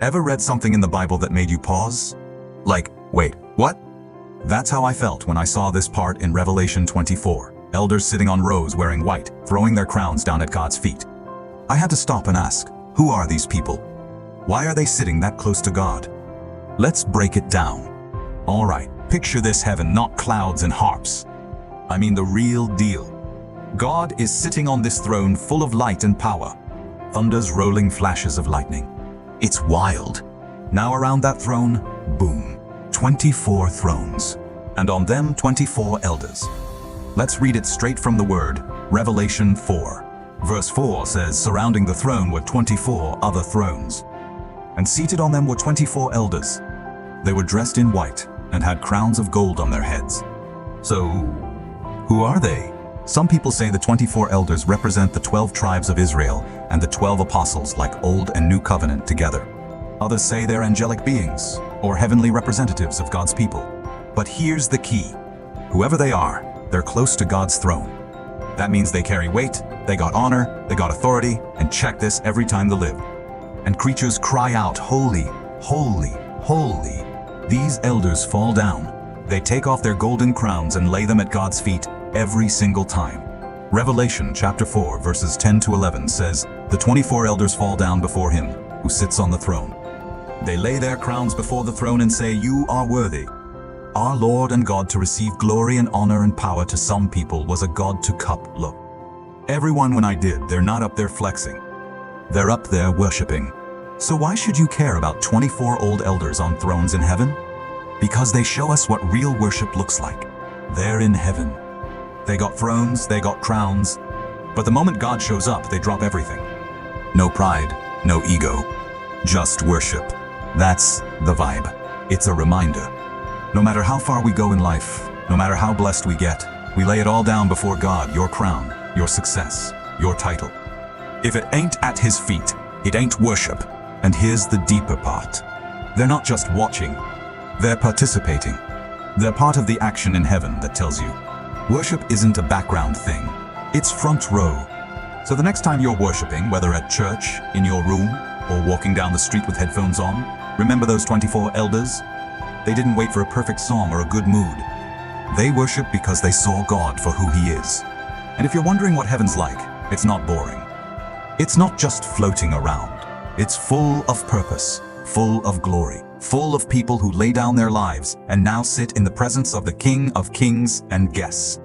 Ever read something in the Bible that made you pause? Like, wait, what? That's how I felt when I saw this part in Revelation 24. Elders sitting on rows wearing white, throwing their crowns down at God's feet. I had to stop and ask, who are these people? Why are they sitting that close to God? Let's break it down. All right, picture this heaven, not clouds and harps. I mean the real deal. God is sitting on this throne full of light and power. Thunder's rolling flashes of lightning. It's wild. Now around that throne, boom, 24 thrones. And on them 24 elders. Let's read it straight from the word, Revelation 4. Verse 4 says, surrounding the throne were 24 other thrones. And seated on them were 24 elders. They were dressed in white and had crowns of gold on their heads. So, who are they? Some people say the 24 elders represent the 12 tribes of Israel and the 12 apostles, like Old and New Covenant together. Others say they're angelic beings or heavenly representatives of God's people. But here's the key. Whoever they are, they're close to God's throne. That means they carry weight, they got honor, they got authority, and check this, every time they live. And creatures cry out, holy, holy, holy. These elders fall down. They take off their golden crowns and lay them at God's feet every single time. Revelation chapter 4 verses 10 to 11 says, the 24 elders fall down before him who sits on the throne. They lay their crowns before the throne and say, you are worthy, our Lord and God, to receive glory and honor and power. To some people was a God to cup. Look, everyone when I did, they're not up there flexing. They're up there worshiping. So why should you care about 24 old elders on thrones in heaven? Because they show us what real worship looks like. They're in heaven. They got thrones, they got crowns. But the moment God shows up, they drop everything. No pride, no ego, just worship. That's the vibe. It's a reminder. No matter how far we go in life, no matter how blessed we get, we lay it all down before God, your crown, your success, your title. If it ain't at his feet, it ain't worship. And here's the deeper part. They're not just watching, they're participating. They're part of the action in heaven that tells you, worship isn't a background thing, it's front row. So the next time you're worshiping, whether at church, in your room, or walking down the street with headphones on, remember those 24 elders? They didn't wait for a perfect song or a good mood. They worship because they saw God for who he is. And if you're wondering what heaven's like, it's not boring. It's not just floating around. It's full of purpose, full of glory, full of people who lay down their lives and now sit in the presence of the King of Kings. And guess